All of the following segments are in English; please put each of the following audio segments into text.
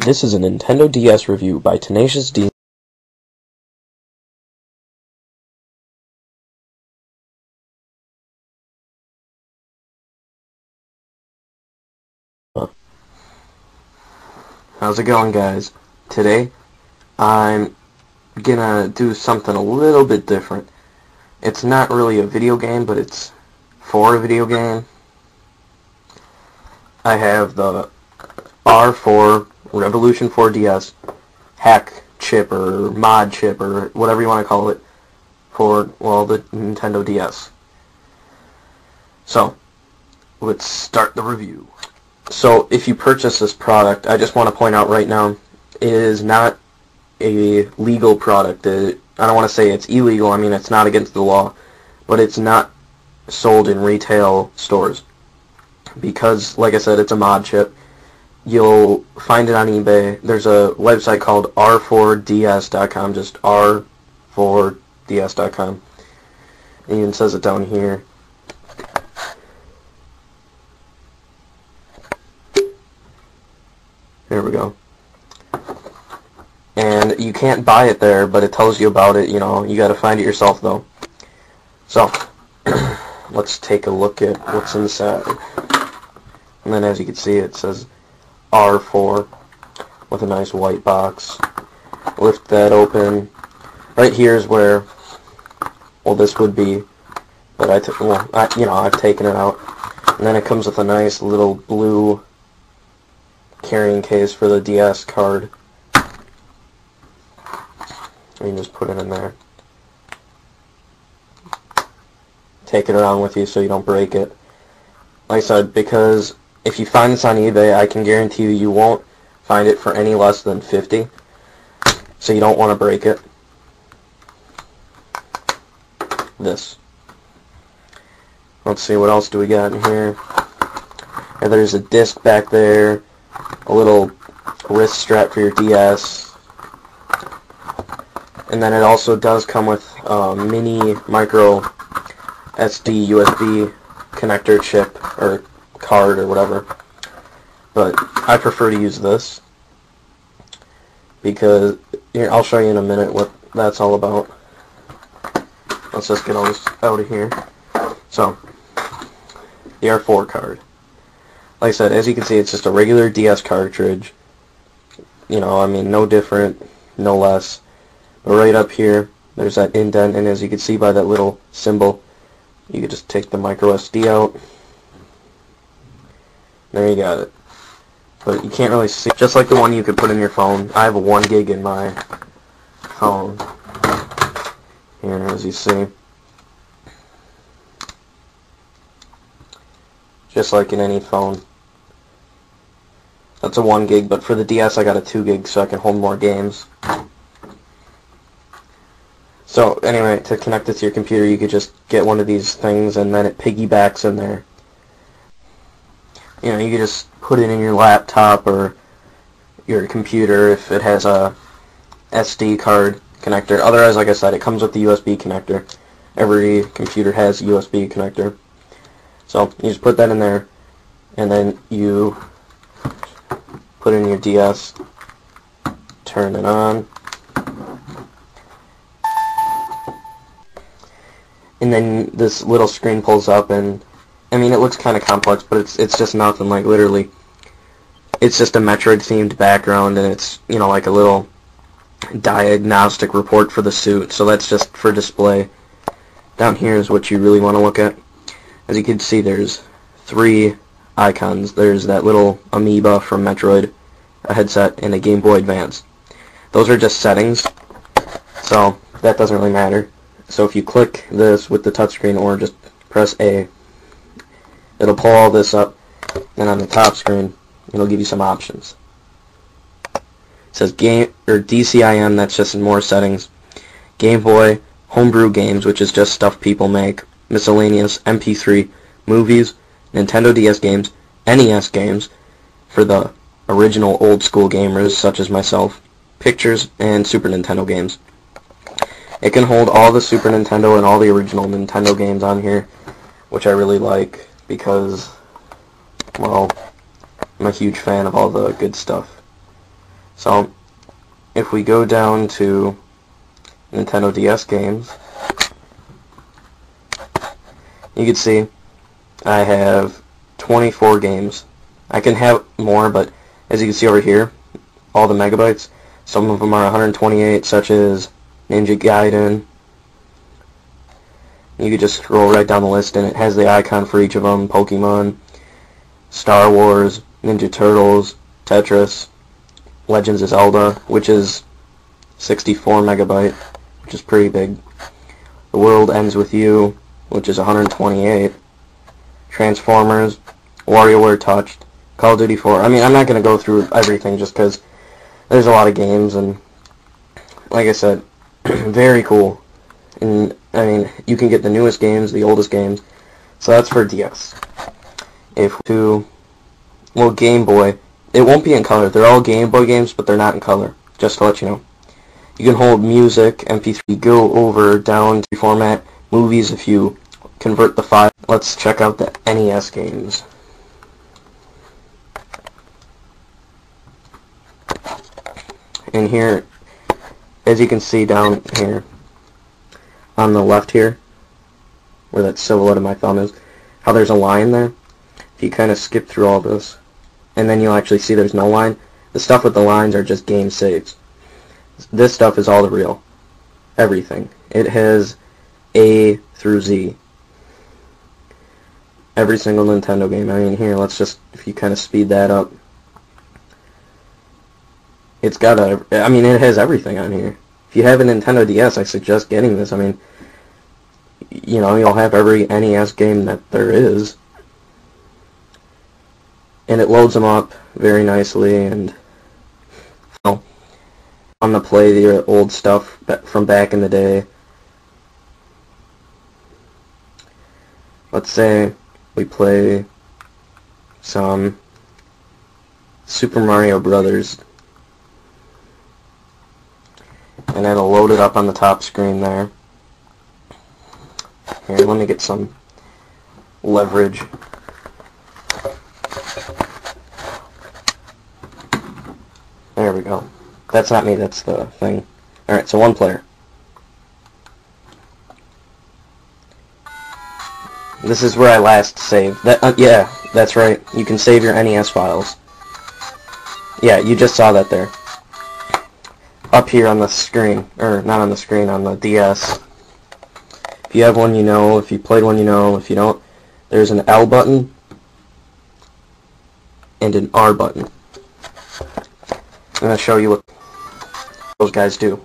This is a Nintendo DS review by Tenacious D. How's it going, guys? Today, I'm gonna do something a little bit different. It's not really a video game, but it's for a video game. I have the R4 Revolution 4DS hack chip or mod chip or whatever you want to call it for, well, the Nintendo DS. So, let's start the review. So, if you purchase this product, I just want to point out right now, it is not a legal product. I don't want to say it's illegal, I mean it's not against the law, but it's not sold in retail stores. Because, like I said, it's a mod chip. You'll find it on eBay. There's a website called R4DS.com, just R4DS.com. It even says it down here. There we go. And you can't buy it there, but it tells you about it. You know, you gotta find it yourself, though. So, let's take a look at what's inside. And then, as you can see, it says R4 with a nice white box. Lift that open. Right here is where, well, this would be, but I've taken it out. And then it comes with a nice little blue carrying case for the DS card. You can just put it in there. Take it around with you so you don't break it. Like I said, because if you find this on eBay, I can guarantee you won't find it for any less than $50. So you don't want to break it. This. Let's see, what else do we got in here? Yeah, there's a disc back there, a little wrist strap for your DS, and then it also does come with a mini micro SD USB connector chip or card or whatever, but I prefer to use this because here, I'll show you in a minute what that's all about. Let's just get all this out of here. So, the R4 card. Like I said, as you can see, it's just a regular DS cartridge. You know, I mean, no different, no less. But right up here, there's that indent, and as you can see by that little symbol, you can just take the micro SD out. There you got it. But you can't really see, just like the one you could put in your phone. I have a 1 gig in my phone. Here, as you see. Just like in any phone. That's a 1 gig, but for the DS I got a 2 gig so I can hold more games. So anyway, to connect it to your computer, you could just get one of these things and then it piggybacks in there. You know, you could just put it in your laptop or your computer if it has a SD card connector. Otherwise, like I said, it comes with the USB connector. Every computer has a USB connector. So you just put that in there, and then you put in your DS, turn it on, and then this little screen pulls up, and I mean, it looks kind of complex, but it's just nothing. Like, literally, it's just a Metroid themed background, and it's, you know, like a little diagnostic report for the suit, so that's just for display. Down here is what you really want to look at. As you can see, there's 3 icons. There's that little amoeba from Metroid, a headset, and a Game Boy Advance. Those are just settings, so that doesn't really matter. So if you click this with the touchscreen or just press A, it'll pull all this up, and on the top screen, it'll give you some options. It says game or DCIM, that's just more settings. Game Boy, homebrew games, which is just stuff people make. Miscellaneous, MP3, movies, Nintendo DS games, NES games for the original old school gamers such as myself, pictures, and Super Nintendo games. It can hold all the Super Nintendo and all the original Nintendo games on here, which I really like because, well, I'm a huge fan of all the good stuff. So if we go down to Nintendo DS games, you can see I have 24 games. I can have more, but as you can see over here, all the megabytes, some of them are 128, such as Ninja Gaiden. You can just scroll right down the list, and it has the icon for each of them: Pokemon, Star Wars, Ninja Turtles, Tetris, Legends of Zelda, which is 64 megabyte, which is pretty big. The World Ends With You, which is 128. Transformers, WarioWare Touched, Call of Duty 4. I mean, I'm not going to go through everything just because there's a lot of games, and like I said, very cool. And I mean, you can get the newest games, the oldest games. So that's for DS. If to, well, Game Boy, it won't be in color. They're all Game Boy games, but they're not in color, just to let you know. You can hold music, MP3, go over, down to format, movies if you convert the file. Let's check out the NES games. And here, as you can see down here, on the left here, where that silhouette of my thumb is, how there's a line there. If you kind of skip through all this, and then you'll actually see there's no line. The stuff with the lines are just game saves. This stuff is all the real. Everything. It has A through Z. Every single Nintendo game. I mean, here, let's just, if you kind of speed that up. It's got I mean, it has everything on here. If you have a Nintendo DS, I suggest getting this. I mean, you know, you'll have every NES game that there is. And it loads them up very nicely, and you know, on the play the old stuff from back in the day. Let's say we play some Super Mario Brothers, and it'll load it up on the top screen there. Here, let me get some leverage. There we go. That's not me, that's the thing. Alright, so one player. This is where I last saved. Yeah, that's right. You can save your NES files. Yeah, you just saw that there. Up here on the screen. Or, not on the screen, on the DS. If you have one, you know. If you played one, you know. If you don't, there's an L button and an R button. I'm going to show you what those guys do.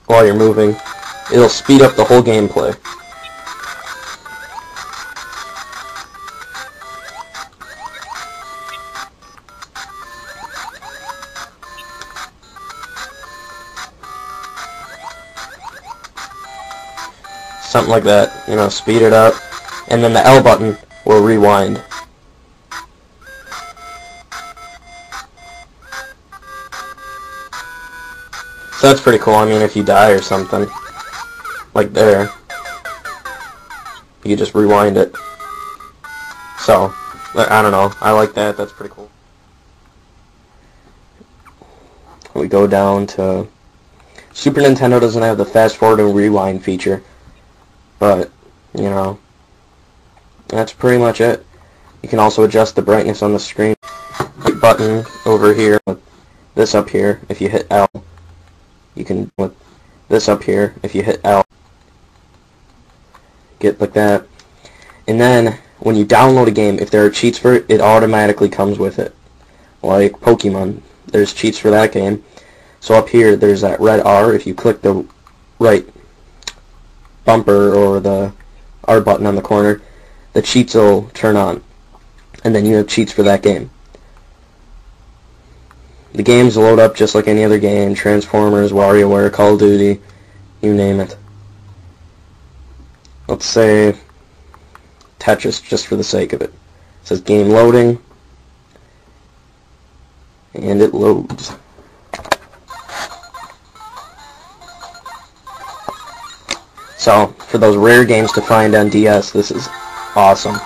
While you're moving, it'll speed up the whole gameplay. Something like that, you know, speed it up, and then the L button will rewind. So that's pretty cool. I mean, if you die or something, like there, you can just rewind it. So, I don't know, I like that, that's pretty cool. We go down to, Super Nintendo doesn't have the fast forward and rewind feature. But, you know, that's pretty much it. You can also adjust the brightness on the screen. Button over here, with this up here, if you hit L. You can, with this up here, if you hit L, get like that. And then, when you download a game, if there are cheats for it, it automatically comes with it. Like Pokemon, there's cheats for that game. So up here, there's that red R. If you click the right bumper or the R button on the corner, the cheats will turn on, and then you have cheats for that game. The games load up just like any other game: Transformers, WarioWare, Call of Duty, you name it. Let's say Tetris, just for the sake of it. It says game loading, and it loads. So, for those rare games to find on DS, this is awesome.